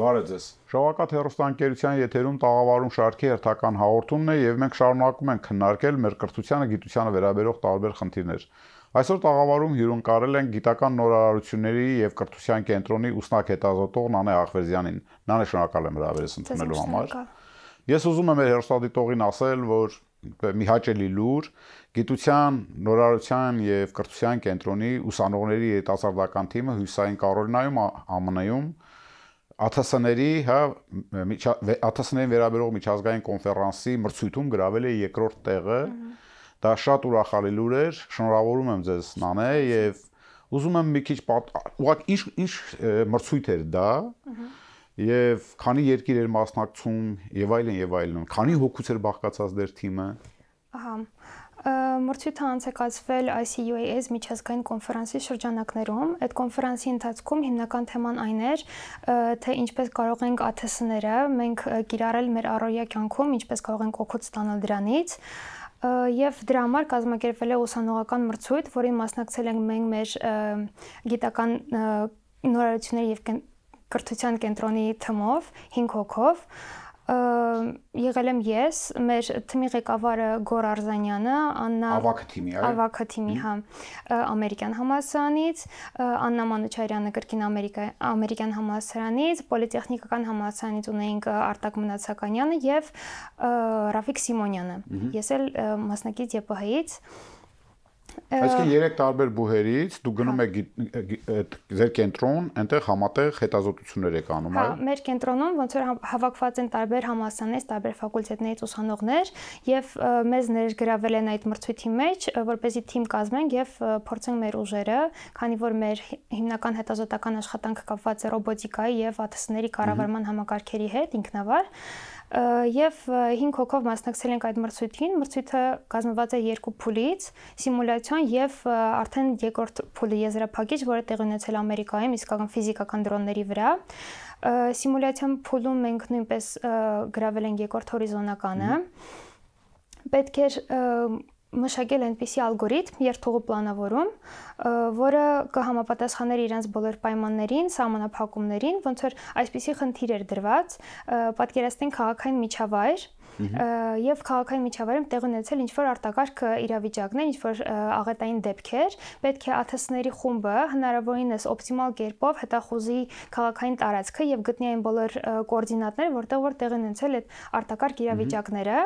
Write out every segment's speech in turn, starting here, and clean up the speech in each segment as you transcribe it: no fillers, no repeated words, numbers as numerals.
Բարև ձեզ։ Շողակաթ հեռուստաընկերության եթերում տաղավարում շարքի հերթական հաղորդումն է եւ մենք շարունակում ենք քննարկել մեր կրթությանը, գիտությանը վերաբերող տարբեր խնդիրներ։ Այսօր տաղավարում հյուրընկալել ենք գիտական նորարարությունների եւ կրթության կենտրոնի ուսնակ հետազոտող Նանե Աղվերդյանին։ Նանե, շնորհակալ եմ հրավերս ընդունելու համար։ Ես ուզում եմ մեր հեռուստադիտողին ասել, որ մի հաճելի լուր գիտության, նորարարության եւ կրթության կենտրոնի ուսանողների երիտասարդական թիմը հյուսային Կարոլինայում ԱՄՆ-ում ԱԹՍ-ների, ԱԹՍ-ներին վերաբերող միջազգային կոնֆերանսի մրցույթում գրավել է երկրորդ տեղը։ Դա շատ ուրախալի լուր էր, շնորհավորում եմ ձեզ Նանե եւ ուզում եմ մի քիչ ուղղակի ինչ մրցույթ էր դա եւ քանի երկիր էր մասնակցում եւ այլն, քանի հոգուց էր բաղկացած դեր թիմը։ Ահա Մրցույթը անցկացվել ICUAS միջազգային կոնֆերանսի շրջանակներում։ Այդ կոնֆերանսի ընթացքում հիմնական թեման այն էր, թե ինչպես կարող ենք ԱԹՍ-ները մենք կիրառել մեր առօրյա կյանքում, ինչպես կարող ենք օգուտ ստանալ դրանից։ Եվ դրա համար կազմակերպվել է ուսանողական մրցույթ, որին մասնակցել ենք մենք մեր գիտական նորարարությունների եւ կրթության կենտրոնի թիմով 5 հոգով։ Եղել եմ ես, մեր թիմի ղեկավարը Գոր Արզանյանը, Աննա Ավագ թիմի, հա, ամերիկյան համալսարանից, Աննա Մանուչարյանը կրկին ամերիկյան համալսարանից, պոլիտեխնիկական համալսարանից ունեինք Արտակ Մնացականյանը եւ Ռաֆիկ Սիմոնյանը։ Ես էլ մասնակից ԵՊՀ-ից։ Այսինքն 3 տարբեր բուհերից դու գնում եք ձեր կենտրոն, այնտեղ համատեղ հետազոտություններ եք անում, այո։ Հա, մեր կենտրոնում ոնց որ հավաքված են տարբեր համալսարաններից, տարբեր ֆակուլտետներից ուսանողներ եւ մեզ ներգրավել են այդ մրցույթի մեջ, որպեսզի թիմ կազմենք եւ փորձենք մեր ուժերը, քանի որ մեր հիմնական հետազոտական աշխատանքը կապված է ռոբոտիկայի եւ ԱԹՍ-ների կառավարման համակարգերի հետ ինքնավար։ Եվ 5 հոգով մասնակցել ենք այդ մրցույթին։ Մրցույթը կազմված է 2 փուլից՝ սիմուլյացիոն եւ արդեն երկրորդ փուլի եզրափակիչ, որը տեղի ունեցել Ամերիկայում իսկական ֆիզիկական դրոնների վրա։ Սիմուլյացիոն փուլում մենք նույնպես գրավել ենք երկրորդ հորիզոնականը։ Պետք էր մշակել այնպիսի ալգորիթմ, երթուղու պլանավորում, որը կհամապատասխաներ իրենց բոլոր պայմաններին, սահմանափակումներին, ոնց որ այսպիսի խնդիր էր դրված, պատկերացնենք քաղաքային միջավայր, եւ քաղաքային միջավայրում տեղ ունեցել ինչ-որ արտակարգ իրավիճակներ, ինչ-որ աղետային դեպքեր, պետք է ԱԹՍ-ների խումբը հնարավորինս օպտիմալ կերպով հետախուզի քաղաքային տարածքը եւ գտնի այն բոլոր կոորդինատները, որտեղ որ տեղ ունեցել այդ արտակարգ իրավիճակները,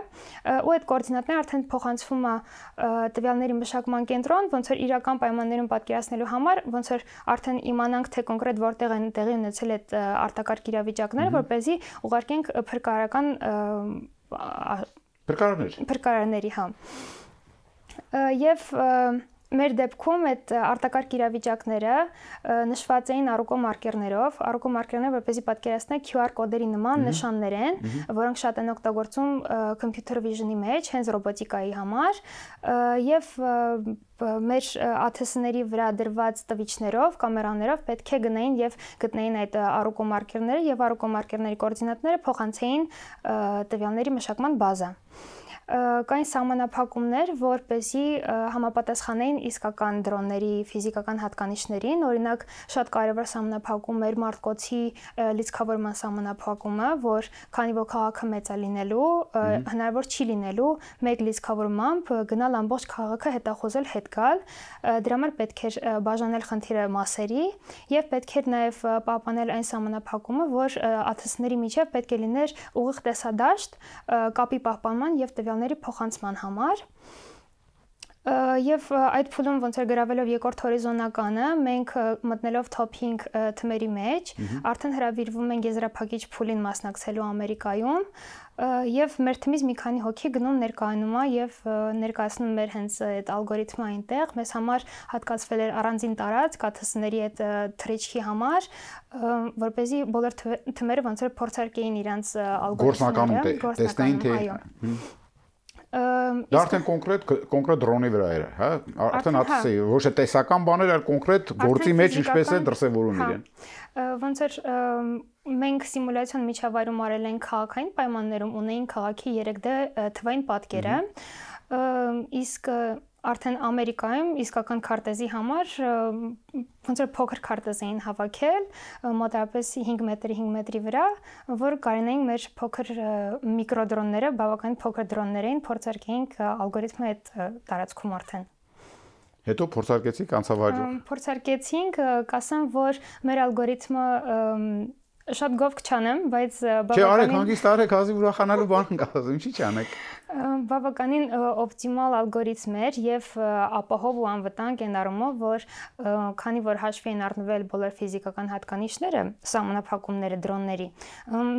ու այդ կոորդինատները արդեն փոխանցվում է տվյալների մշակման կենտրոն, ոնց որ իրական պայմաններում պատկերացնելու համար, ոնց որ արդեն իմանանք թե կոնկրետ որտեղ են տեղի ունեցել այդ արտակարգ իրավիճակները, որպեսզի ուղարկենք փրկարարական փրկարարների, հա։ Եվ մեր դեպքում այդ արտակարգ իրավիճակները նշված էին առուկո մարկերներով, որպեսզի պատկերացնենք QR կոդերի նման նշաններ են, որոնք շատ են օգտագործում computer vision-ի մեջ, հենց ռոբոտիկայի համար, եւ մեր ԱԹՍ-ների վրա դրված տվիչներով, կամերաներով պետք է գնային եւ գտնեին այդ առուկո մարկերները եւ առուկո մարկերների կոորդինատները փոխանցեին տվյալների մշակման բազա։ Կային սահմանափակումներ, որպեսզի համապատասխանեին իսկական դրոնների ֆիզիկական հատկանիշներին, օրինակ շատ կարևոր սահմանափակում էր մարտկոցի լիցքավորման սահմանափակումը, որ քանի որ քաղաքը մեծ է լինելու, հնարավոր չի լինելու մեկ լիցքավորմամբ գնալ ամբողջ քաղաքը հետախուզել, հետ գալ, դրա համար պետք էր բաժանել խնդիրը մասերի եւ պետք էր նաեւ պահպանել այն սահմանափակումը, որ ԱԹՍ-ների միջև պետք է լիներ ուղիղ տեսադաշտ կապի պահպանման եւ տվյալների փոխանցման համար։ Եվ այդ փուլում ոնց էր գրավելով երկրորդ հորիզոնականը, մենք մտնելով top 5 թմերի մեջ, արդեն հրավիրվում ենք եզրափակիչ փուլին մասնակցելու Ամերիկայում, եւ մեր թիմից մի քանի հոգի գնում ներկայանում է եւ ներկայացնում մեր հենց այդ ալգորիթմը այնտեղ, մեզ համար հատկացվել էր առանձին տարածք ԱԹՍ-ների այդ թռիչքի համար, որպեսզի բոլոր թմերը ոնց որ փորձարկեին իրենց ալգորիթմները, տեսնեին թե դա արդեն կոնկրետ դրոնի վրա էր, հա, արդեն ԱԹՍ-ի, ոչ թե տեսական բաներ, այլ կոնկրետ գործի մեջ ինչպես է դրսևորում իրեն։ Ոնց որ մենք սիմուլյացիոն միջավայրում արել ենք քաղաքային պայմաններում, ունեին քաղաքի 3D թվային պատկերը, իսկ արդեն Ամերիկայում իսկական քարտեզի համար ոնց որ փոքր քարտեզ էին հավաքել, մոտավորապես 5 մետրի 5 մետրի վրա, որ կարենային մեր փոքր միկրոդրոնները, բավականին փոքր դրոններ էին, փորձարկեինք ալգորիթմը այդ տարածքում արդեն։ Հետո փորձարկեցիք անցավ հաջող։ Փորձարկեցինք, կասեմ, որ մեր ալգորիթմը շատ գովք չանեմ, բայց Չէ, արեք, հանգիստ արեք, հազիվ ուրախանալու բան կա, ինչի՞ չանեք։ Բավականին օպտիմալ ալգորիթմ էր եւ ապահով ու անվտանգ այն առումով, որ քանի որ հաշվի են առնվել բոլոր ֆիզիկական հատկանիշները, սահմանափակումները դրոնների,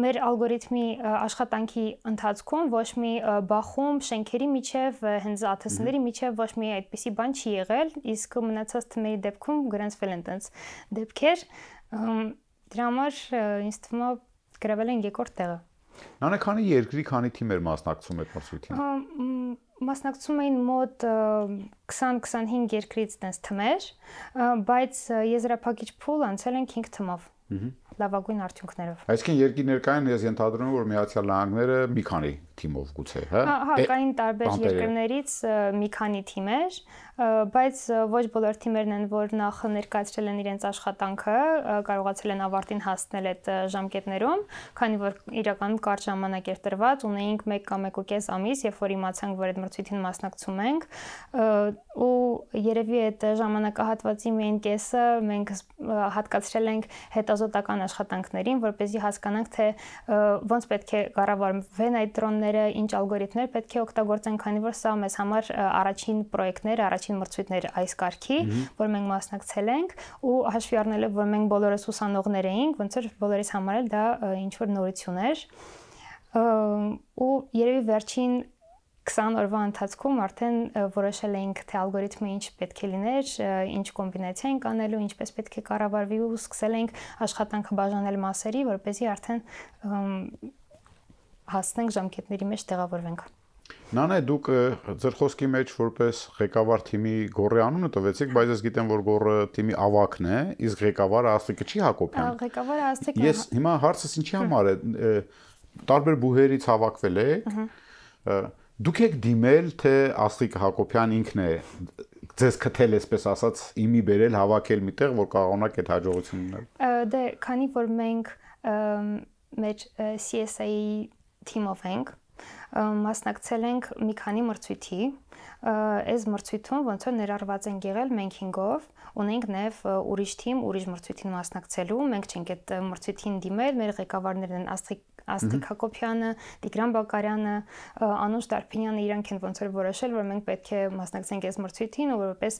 մեր ալգորիթմի աշխատանքի ընթացքում ոչ մի բախում շենքերի միջև, հենց աթսների միջև ոչ մի այդպիսի բան չի եղել, իսկ մնացած թմերի դեպքում գրանցվել են տենց դեպքեր, դրա համար ինձ թվում է գրավել են երկրորդ տեղը։ Նանե քանի երկրի, քանի թիմեր մասնակցում եք մրցույթին։ Մասնակցում էին մոտ 20-25 երկրից տես թմեր, բայց եզրափակիչ փուլ անցել են 5 թմով։ Լավագույն արդյունքներով։ Այսինքն երկրի ներկային ես ենթադրում եմ, որ Միացյալ Նահանգները մի քանի թիմով գուցե, հա։ Հա, կային տարբեր երկրներից մի քանի թիմեր, բայց ոչ բոլոր թիմերն են, որ նախ ներկայացրել են իրենց աշխատանքը, կարողացել են ավարտին հասնել այդ ժամկետներում, քանի որ իրականում կարճ ժամանակ էր տրված, ունեինք 1 կամ 1.5 ամիս, երբ որ իմացանք, որ այդ մրցույթին մասնակցում ենք, ու երևի այդ ժամանակահատվածի միայն կեսը մենք հատկացրել ենք հետազոտական աշխատանքներին, որպեսզի հասկանանք, թե ոնց պետք է կառավարվեն այդ դրոնները, ինչ ալգորիթմներ պետք է օգտագործեն, քանի որ սա մեզ համար առաջին պրոյեկտներ, առաջին մրցույթներ այս կարգի, որ մենք մասնակցել ենք, ու հաշվի առնելով, որ մենք բոլորս ուսանողներ էինք, ոնց որ բոլորիս համար էլ դա ինչ որ նորություն էր, ու երևի վերջին 20 օրվա ընթացքում արդեն որոշել էինք, թե ալգորիթմը ինչ պետք է լիներ, ինչ կոմբինացիա ենք անելու, ինչպես պետք է կառավարվի ու սկսել ենք աշխատանքը բաժանել մասերի, որպեսզի արդեն հասնենք ժամկետների մեջ տեղավորվենք։ Նանե, դուք ձեր խոսքի մեջ որպես ղեկավար թիմի Գոռի անունը տվեցիք, բայց ես գիտեմ, որ Գոռը թիմի ավագն է, իսկ ղեկավարը Աստղիկը չի Հակոբյան։ Ղեկավարը Աստղիկը։ Ես հիմա հարցս ինչի համար է, տարբեր բուհերից հավաքվել եք, դուք եք դիմել, թե Աստղիկ Հակոբյան ինքն է ձեզ քթել, այսպես ասած, իմի բերել, հավաքել միտեղ, որ կարողանաք այդ հաջողությունն ունել։ Դե, քանի որ մենք մեր CSA-ի թիմով ենք, մասնակցել ենք մի քանի մրցույթի, այս մրցույթում ոնց որ ներառված են եղել մենք 5-ով, ունենք նաև ուրիշ թիմ, ուրիշ մրցույթին մասնակցելու, մենք չենք այդ մրցույթին դիմել, մեր ղեկավարներն են Աստղիկ Հակոբյանը, Տիգրան Բակարյանը, Անուշ Տարփինյանը, իրանք են ոնց որ որոշել, որ մենք պետք է մասնակցենք այս մրցույթին, ու որպես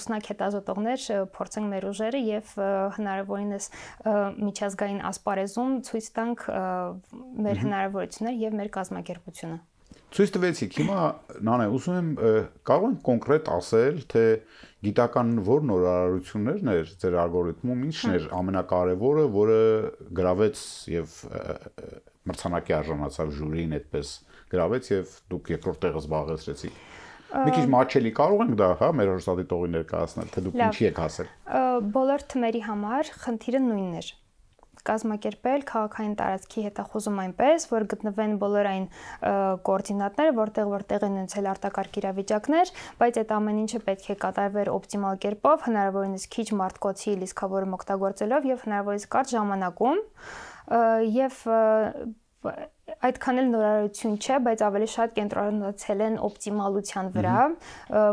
ուսնակ հետազոտողներ փորձենք մեր ուժերը եւ հնարավորինս միջազգային ասպարեզում ցույց տանք մեր հնարավորությունները եւ մեր կազմակերպությունը։ Ցույց տվեցիք, հիմա Նանե, ուզում եմ կարող ենք կոնկրետ ասել, թե գիտական որ նորարարություններն էր ձեր ալգորիթմում, ինչն էր ամենակարևորը, որը գրավեց եւ մրցանակի արժանացավ ժյուրին այդպես գրավեց եւ դուք երկրորդ տեղը զբաղեցրեցիք։ Մի քիչ մատչելի կարող ենք դա, հա, մեր հրաշքատիտողին ներկայացնել, թե դուք ինչի եք հասել։ Բոլոր թմերի համար խնդիրը նույնն էր։ Կազմակերպել քաղաքային տարածքի հետախուզում այնպես, որ գտնվեն բոլոր այն կոորդինատները, որտեղ են ունեցել արտակարգ իրավիճակներ, բայց այդ ամեն ինչը պետք է կատարվեր օպտիմալ կերպով, հնարավորինս քիչ մարդկոցի լիցքավորում օգտագործելով եւ հնարավորինս կարճ ժամանակում եւ այդքան էլ նորարարություն չէ, բայց ավելի շատ կենտրոնացել են օպտիմալության վրա,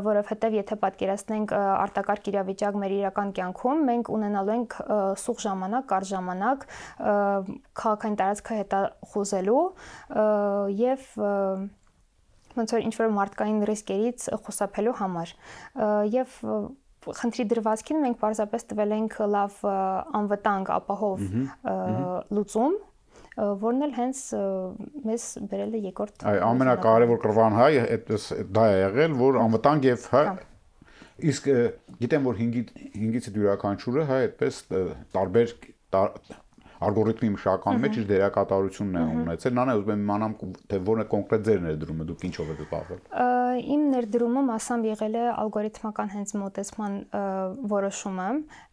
որովհետև եթե պատկերացնենք արտակարգ իրավիճակ մեր իրական կյանքում, մենք ունենալու ենք սուղ ժամանակ, կարճ ժամանակ քաղաքային տարածքը հետախուզելու եւ ոնց որ ինչ-որ մարդկային ռիսկերից խուսափելու համար եւ խնդրի դրվածքին մենք պարզապես տվել ենք լավ անվտանգ ապահով լուծում, որն էլ հենց մեզ բերել է երկրորդ։ Այ ամենակարևոր կրվան հայ այդպես դա է եղել, որ անվտանգ եւ հա իսկ գիտեմ որ 5-ից յուրաքանչյուրը հա այդպես տարբեր ալգորիթմի մշակման մեջ իր դերակատարությունն է ունեցել։ Նանա ուզում եմ իմանամ թե որն է կոնկրետ ձեր ներդրումը, դուք ինչով եք զբաղվել։ Իմ ներդրումը մասամբ եղել է ալգորիթմական հենց մոտեցման որոշումը,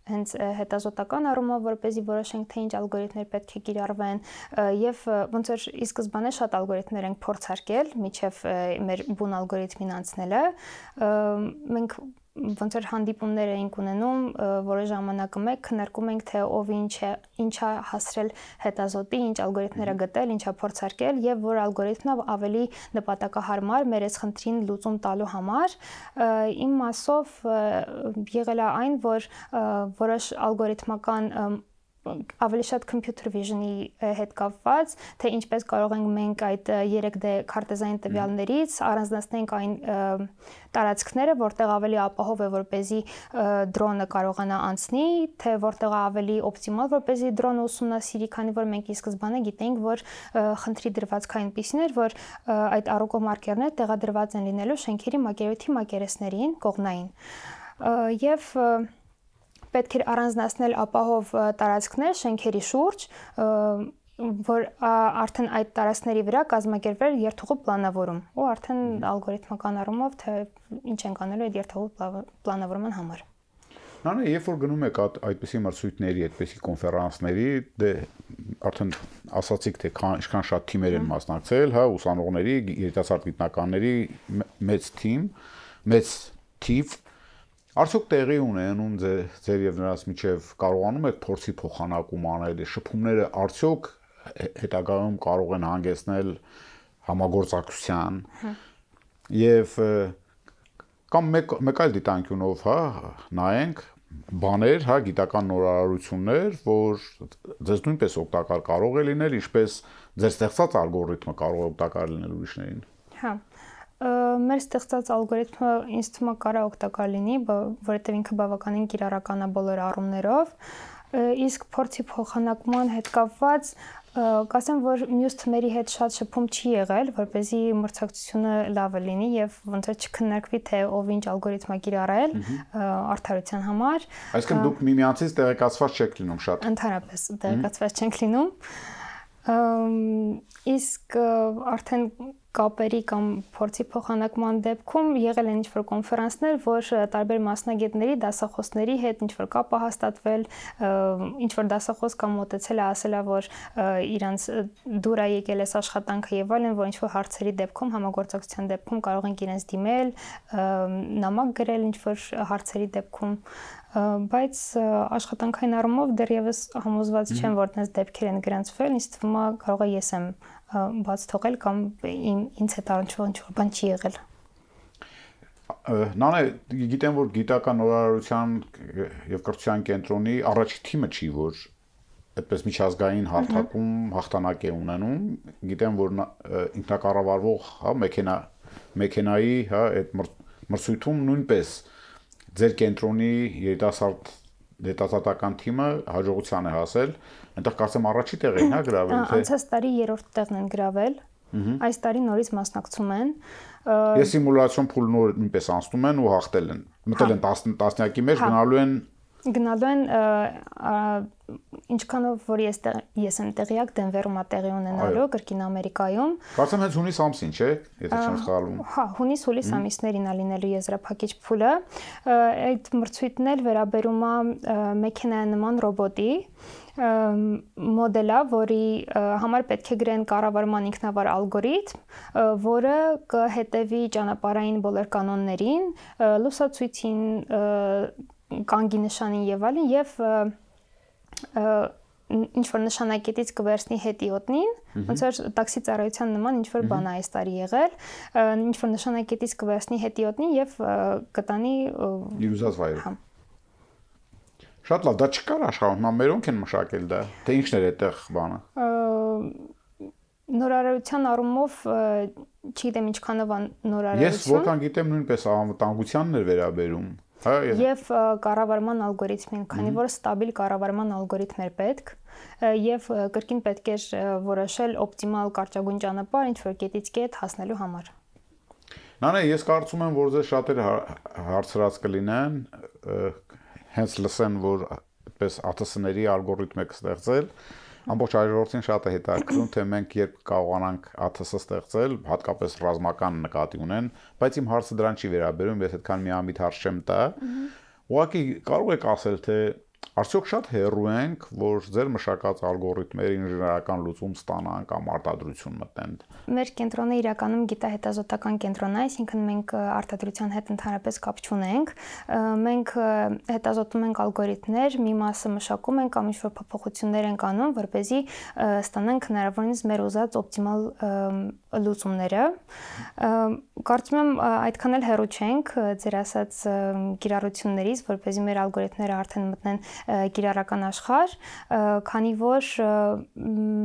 հենց հետազոտական առումով, որպեսզի որոշենք թե ինչ ալգորիթմներ պետք է կիրառվեն, եւ ոնց որ ի սկզբանե շատ ալգորիթմներ ենք փորձարկել, միջև մեր բուն ալգորիթմին անցնելը, մենք ոնց որ հանդիպումներ էինք ունենում, որոշ ժամանակը մեկ քննարկում ենք թե ով ինչա հասրել հետազոտի, ինչ ալգորիթմներ է գտել, ինչա փորձարկել եւ որ ալգորիթմն ավելի նպատակահարմար մեր այս խնդրին լուծում տալու համար, իմ մասով եղել է այն, որ որոշ ալգորիթմական ավելի շատ computer vision-ի հետ կապված, թե ինչպես կարող ենք մենք այդ 3D քարտեզային տվյալներից առանձնացնենք այն տարածքները, որտեղ ավելի ապահով է, որպեսզի դրոնը կարողանա անցնի, թե որտեղ ավելի օպտիմալ, որպեսզի դրոնը ուսումնասիրի, քանի որ մենք ի սկզբանե գիտենք, որ խնդրի դրվածքը այնպիսին էր, որ այդ առուկո մարկերները տեղադրված են լինելու շենքերի մակերևույթի մակերեսներին, կողմնային։ Եվ պետք է առանձնացնել ապահով տարածքներ շենքերի շուրջ, որ արդեն այդ տարածքների վրա կազմակերպվել երթուղու պլանավորում, ու արդեն ալգորիթմական առումով թե ինչ ենք անելու այդ երթուղու պլանավորման համար։ Նանա, երբ որ գնում եք այդպիսի մրցույթների, այդպիսի կոնֆերանսների, դե արդեն ասացիք թե ինչքան շատ թիմեր են մասնակցել, հա, ուսանողների, երիտասարդ գիտնականների մեծ թիվ Արդյոք տեղի ունենում ձեր եւ նրանց միջև կարողանում եք փորձի փոխանակում անել, շփումները արդյոք հետագայում կարող են հանգեցնել համագործակցության եւ կամ մեկ այլ դիտանկյունով, հա, նայենք բաներ, հա, գիտական նորարարություններ, որ ձեզ նույնպես օգտակար կարող է լինել, ինչպես ձեր ստեղծած ալգորիթմը կարող է օգտակար լինել ուրիշներին։ Հա Մեր ստեղծած ալգորիթմը ինձ թվում է կարող օգտակար լինի, որովհետև ինքը բավականին կիրառական է բոլոր առումներով, իսկ փորձի փոխանակման հետ կապված կասեմ, որ մյուս թմերի հետ շատ շփում չի եղել, որպեսզի մրցակցությունը լավը լինի եւ ոնց որ չքննարկվի թե ով ինչ ալգորիթմ է կիրառել արդարության համար։ Այսինքն դուք միմյանցից տեղեկացված չեք լինում շատ։ Ընդհանրապես տեղեկացված չենք լինում։ Իսկ արդեն կապերի կամ փորձի փոխանակման դեպքում եղել են ինչ-որ կոնֆերանսներ, որ տարբեր մասնագետների, դասախոսների հետ ինչ-որ կապ է հաստատվել, ինչ-որ դասախոս կամ մոտեցել է ասել է, որ իրանց դուր է եկել այս աշխատանքը եւ այլն, որ ինչ-որ հարցերի դեպքում, համագործակցության դեպքում կարող են իրենց դիմել, նամակ գրել ինչ-որ հարցերի դեպքում, բայց աշխատանքային առումով դեռևս համոզված չեմ, որ դրանց դեպքեր են գրանցվել, ինձ թվում է կարող է ես եմ բաց թողել կամ ինձ հետ առնչվող ինչ-որ բան չի եղել։ Նանե, գիտեմ, որ գիտական նորարարության եւ կրթության կենտրոնի առաջի թիմը չի, որ այդպես միջազգային հարթակում հաղթանակ է ունենում, գիտեմ, որ ինքնակառավարվող, հա, մեքենայի, հա, այդ մրցույթում նույնպես ձեր կենտրոնի երիտասարդական թիմը հաջողության է հասել, այնտեղ կարծեմ առաջի տեղ էին, հա, գրավել, թե անցած տարի 3-րդ տեղն են գրավել, այս տարի նորից մասնակցում են։ Ես սիմուլյացիոն փուլ նույնպես անցնում են ու հաղթել են։ Մտել են տասնյակի մեջ, գնալու են ինչքանով որ ես եմ տեղյակ Դենվերում է տեղի ունենալու կրկին Ամերիկայում։ Կարծեմ հենց հունիս ամսին, չէ՞, եթե չեմ սխալվում։ Հա, հունիս-հուլիս ամիսներին է լինելու եզրափակիչ փուլը։ Այդ մրցույթն էլ վերաբերում է մեքենայանման ռոբոտի մոդելը, որի համար պետք է գրեն կառավարման ինքնավար ալգորիթմ, որը կհետևի ճանապարհային բոլոր կանոններին, լուսացույցին, կանգի նշանին եւ այլն եւ ինչ որ նշանակետից կվերցնի հետիոտնին, ոնց որ տաքսի ծառայության նման ինչ որ բան է այս տարի եղել, ինչ որ նշանակետից կվերցնի հետիոտնին եւ կտանի իր ուզած վայրը։ Շատ լավ, դա չկար աշխարհում, մերոնք են մշակել դա, թե ինչն էր այդտեղ բանը։ Նորարարության առումով չգիտեմ ինչքանով նորարարություն։ Ես որքան գիտեմ նույնպես անվտանգությանն էր վերաբերում։ Եվ կառավարման ալգորիթմին, քանի որ ստաբիլ կառավարման ռիթմ էր պետք եւ կրկին պետք էր որոշել օպտիմալ կարճագույն ճանապարհ ինչ որ կետից կետ հասնելու համար։ Նանե, ես կարծում եմ, որ ձեզ շատերը հարցրած կլինեն, հենց լսեն, որ այդպես ԱԹՍ-ների ալգորիթմ եք ստեղծել, Ամբողջ այժորդին շատ է հետաքրքրում, թե մենք երբ կարողանանք ATS ստեղծել, հատկապես ռազմական նկատի ունեն, բայց իմ հարցը դրան չի վերաբերում, ես այդքան միամիտ հարց չեմ տա։ Ուղղակի կարող եք ասել, թե արդյոք շատ հեռու ենք, որ ձեր մշակած ալգորիթմերը ինժեներական լուծում ստանան կամ արտադրություն մտնեն։ Մեր կենտրոնը իրականում գիտահետազոտական կենտրոն է, այսինքն մենք արտադրության հետ ընդհանրապես կապ չունենք։ Մենք հետազոտում ենք ալգորիթմներ, մի մասը մշակում ենք կամ ինչ-որ փոփոխություններ ենք անում, որպեսզի ստանանք հնարավորինս մեր ուզած օպտիմալ լուծումները։ Կարծում եմ այդքան էլ հեռու չենք ձեր ասած կիրառություններից, որպեսզի մեր ալգորիթմները արդեն մտնեն կիրառական աշխարհ, քանի որ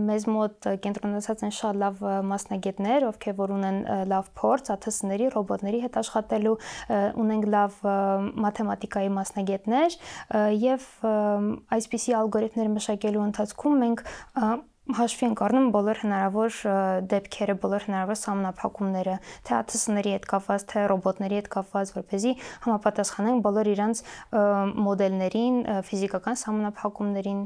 մեզ մոտ կենտրոնացած են շատ լավ մասնագետներ, ովքեր որ ունեն լավ փորձ ATS-ների, ռոբոտների հետ աշխատելու, ունենք լավ մաթեմատիկայի մասնագետներ եւ այսպիսի ալգորիթմներ մշակելու ընթացքում մենք հաշվի ենք առնում բոլոր հնարավոր դեպքերը, բոլոր հնարավոր սահմանափակումները, թե ATS-ների հետ կապված, թե ռոբոտների հետ կապված, որպեսզի համապատասխանենք բոլոր իրանց մոդելներին, ֆիզիկական սահմանափակումներին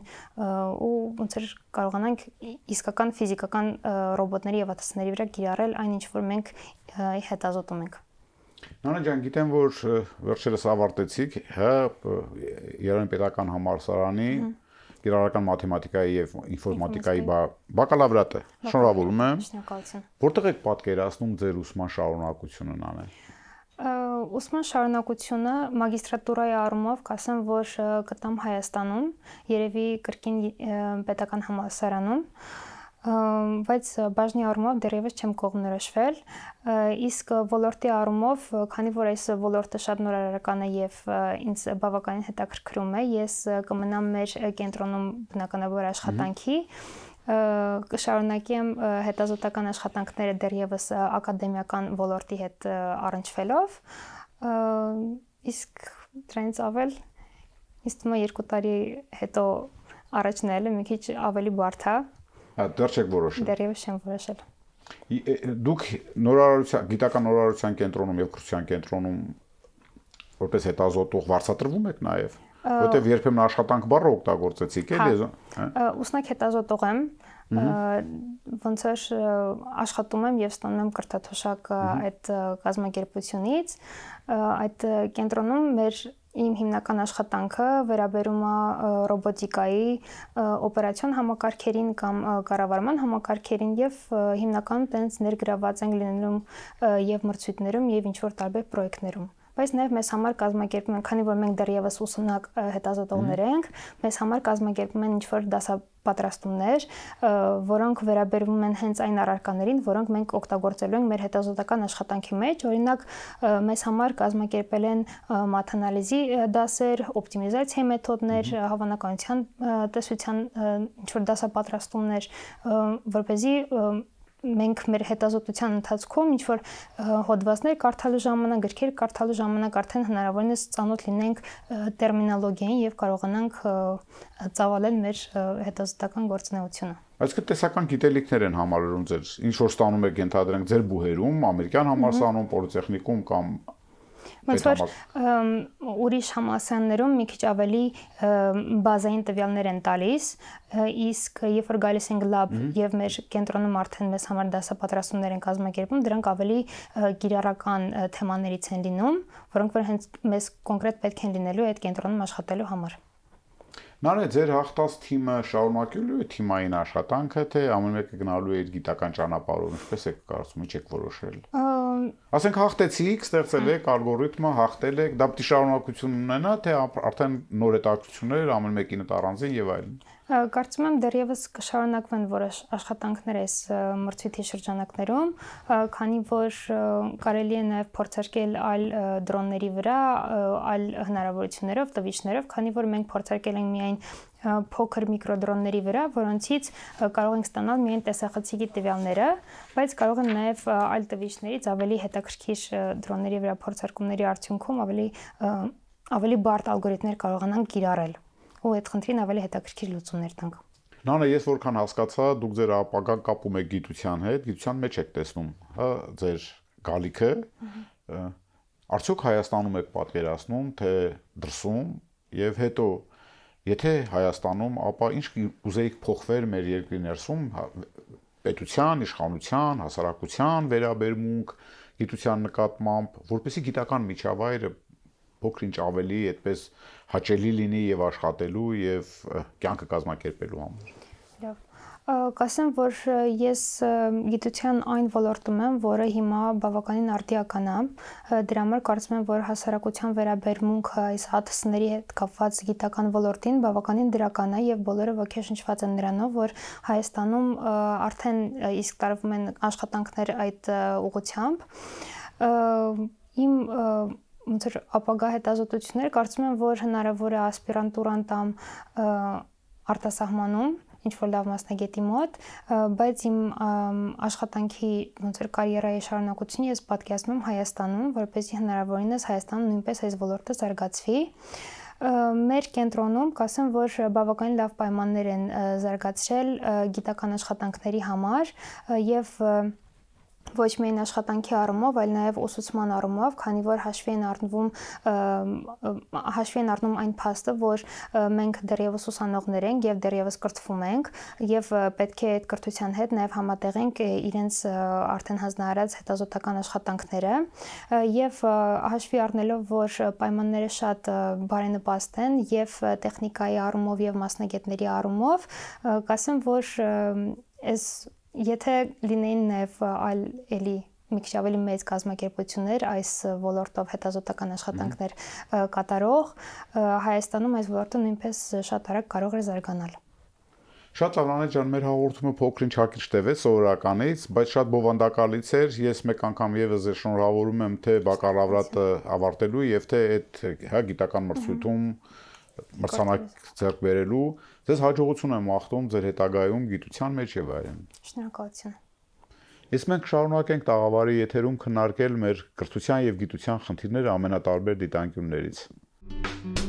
ու ոնց որ կարողանանք իսկական ֆիզիկական ռոբոտների եւ ATS-ների վրա կիրառել այն ինչ որ մենք հետազոտում ենք։ Նանա ջան, գիտեմ, որ վերջերս ավարտեցիք Երևանի պետական համալսարանի կիրառական մաթեմատիկայի եւ ինֆորմատիկայի բակալավրիատը։ Շնորհավորում եմ։ Շնորհակալություն։ Որտեղ եք պատկերացնում ձեր ուսման շարունակությունը Նանե։ Ուսման շարունակությունը մագիստրատուրայի առումով կասեմ, որ կտամ Հայաստանում, երևի կրկին պետական համալսարանում, բայց բաժնի առումով դեռևս չեմ կողմնորոշվել, իսկ ոլորտի առումով, քանի որ այս ոլորտը շատ նորարարական է եւ ինձ բավականին հետաքրքրում է, ես կմնամ մեր կենտրոնում բնականաբար աշխատանքի, կշարունակեմ հետազոտական աշխատանքները դեռևս ակադեմիական ոլորտի հետ առնչվելով, իսկ դրանից ավել ինձ թվում է 2 տարի հետո առաջն էլ մի քիչ ավելի բարդ է։ Դեռ չեք որոշել։ Դեռևս չեմ որոշել։ Դուք նորարարության, գիտական նորարարության կենտրոնում եւ կրթության կենտրոնում որպես հետազոտող վարձատրվում եք նաեւ, որտեղ երբեմն աշխատանք բառը օգտագործեցիք, էլի։ Ուսնակ հետազոտող եմ, ոնց որ աշխատում եմ եւ ստանում եմ կրթաթոշակ այդ կազմակերպությունից, այդ կենտրոնում իմ հիմնական աշխատանքը վերաբերում է ռոբոտիկայի օպերացիոն համակարգերին կամ կառավարման համակարգերին եւ հիմնականում տենց ներգրաված են լինում եւ մրցույթներում եւ ինչ որ տարբեր պրոյեկտներում։ Բայց նաև մեզ համար կազմակերպում են, քանի որ մենք դեռևս ուսանող հետազոտողներ ենք, մեզ համար կազմակերպում են ինչ-որ դասապատրաստումներ, որոնք վերաբերվում են հենց այն առարկաներին, որոնք մենք օգտագործելու ենք մեր հետազոտական աշխատանքի մեջ, օրինակ մեզ համար կազմակերպել են մաթանալիզի դասեր, օպտիմիզացիայի մեթոդներ, հավանականության տեսության ինչ-որ դասապատրաստումներ, որպեսզի մենք մեր հետազոտության ընթացքում ինչ որ հոդվածներ կարդալու ժամանակ, գրքեր կարդալու ժամանակ արդեն հնարավորինս ծանոթ լինենք տերմինոլոգիային եւ կարողանանք ծավալել մեր հետազոտական գործունեությունը։ Այսինքն տեսական գիտելիքներ են համալրում ձեր, ինչ որ ստանում եք ենթադրենք ձեր բուհերում, ամերիկյան համալսարանում, պոլիտեխնիկում կամ Ոնց որ ուրիշ համալսարաններում մի քիչ ավելի բազային տվյալներ են տալիս, իսկ երբ որ գալիս ենք լաբ եւ մեր կենտրոնում արդեն մեզ համար դասապատրաստումներ են կազմակերպում, դրանք ավելի կիրառական թեմաներից են լինում, որոնք որ հենց մեզ կոնկրետ պետք են լինելու այդ կենտրոնում աշխատելու համար։ Նարե, ձեր հաղթած թիմը շարունակելու է թիմային աշխատանքը, թե ամեն մեկը գնալու է իր գիտական ճանապարհով, ինչպես եք կարծում, ինչ եք որոշել։ Ասենք հաղթեցիք, ստեղծել եք ալգորիթմը, հաղթել եք, դա պետք է շարունակություն ունենա, թե արդեն նոր հետաքրքրություններ ամեն մեկին տարանձին եւ այլն։ Կարծում եմ դեռևս կշարունակվեն որոշ աշխատանքներ այս մրցույթի շրջանակներում, քանի որ կարելի է նաև փորձարկել այլ դրոնների վրա, այլ հնարավորություններով, տվիչներով, քանի որ մենք փորձարկել ենք միայն փոքր միկրոդրոնների վրա, որոնցից կարող ենք ստանալ միայն տեսախցիկի տվյալները, բայց կարող են նաև այլ տվիչներից ավելի հետաքրքիր դրոնների վրա փորձարկումների արդյունքում ավելի բարդ ալգորիթմներ կարողանանք կիրառել ու այդ խնդրին ավելի հետաքրքիր լուծումներ տանք։ Նանա, ես որքան հասկացա, դուք ձեր ապագան կապում եք գիտության հետ, գիտության մեջ եք տեսնում, հա, ձեր գալիքը, արդյոք Հայաստանում եք պատկերացնում, թե դրսում եւ հետո Եթե Հայաստանում, ապա ինչ ուզեիք փոխվեր մեր երկրի ներսում պետության, իշխանության, հասարակության վերաբերմունք գիտության նկատմամբ, որպեսզի գիտական միջավայրը փոքր ինչ ավելի այդպես հաճելի լինի եւ աշխատելու եւ կյանքը կազմակերպելու համար։ Լավ։ Կասեմ, որ ես գիտության այն ոլորտում եմ, որը հիմա բավականին արդիական է, դրա համար կարծում եմ, որ հասարակության վերաբերմունքը այս հատսների հետ կապված գիտական ոլորտին բավականին դրական է եւ բոլորը ոգեշնչված են նրանով, որ Հայաստանում արդեն իսկ տարվում են աշխատանքներ այդ ուղղությամբ։ Իմ ոնց որ ապագա հետազոտություններ կարծում եմ, որ հնարավոր է ասպիրանտուրան տամ արտասահմանում ինչ որ լավ մասնագետի մոտ, բայց իմ աշխատանքի ոնց որ կարիերայի շարունակությունը ես պատկերացնում եմ Հայաստանում, որպեսզի հնարավորինս Հայաստանում նույնպես այս ոլորտը զարգացվի։ Մեր կենտրոնում կասեմ, որ բավականին լավ պայմաններ են զարգացրել գիտական աշխատանքների համար եւ ոչ միայն աշխատանքի առումով, այլ նաև ուսուցման առումով, քանի որ հաշվի են առնում այն փաստը, որ մենք դեռևս ուսանողներ ենք եւ դեռևս կրթվում ենք եւ պետք է այդ կրթության հետ նաև համատեղենք իրենց արդեն հանձնարարած հետազոտական աշխատանքները եւ հաշվի առնելով, որ պայմանները շատ բարենպաստ են եւ տեխնիկայի առումով եւ մասնագետների առումով, կասեմ, որ այս եթե լինեին նաև այլ էլի մի քիչ ավելի մեծ կազմակերպություններ այս ոլորտով հետազոտական աշխատանքներ կատարող, Հայաստանում այս ոլորտը նույնպես շատ արագ կարող է զարգանալ։ Շատ լավ, Անետ ջան, մեր հաղորդումը փոքր ինչ հակիրճ տևեց սովորականից, բայց շատ բովանդակալից էր։ Ես մեկ անգամ եւս ձեզ շնորհավորում եմ թե բակալավրատը ավարտելու եւ թե այդ գիտական մրցույթում մրցանակ ձեռք բերելու։ Ձեզ հաջողություն եմ աղթում ձեր հետագայում գիտության մեջ եւ այլն։ Շնորհակալություն։ Իսկ մենք շարունակենք տաղավարի եթերում քննարկել մեր կրթության եւ գիտության խնդիրները ամենատարբեր դիտանկյուններից։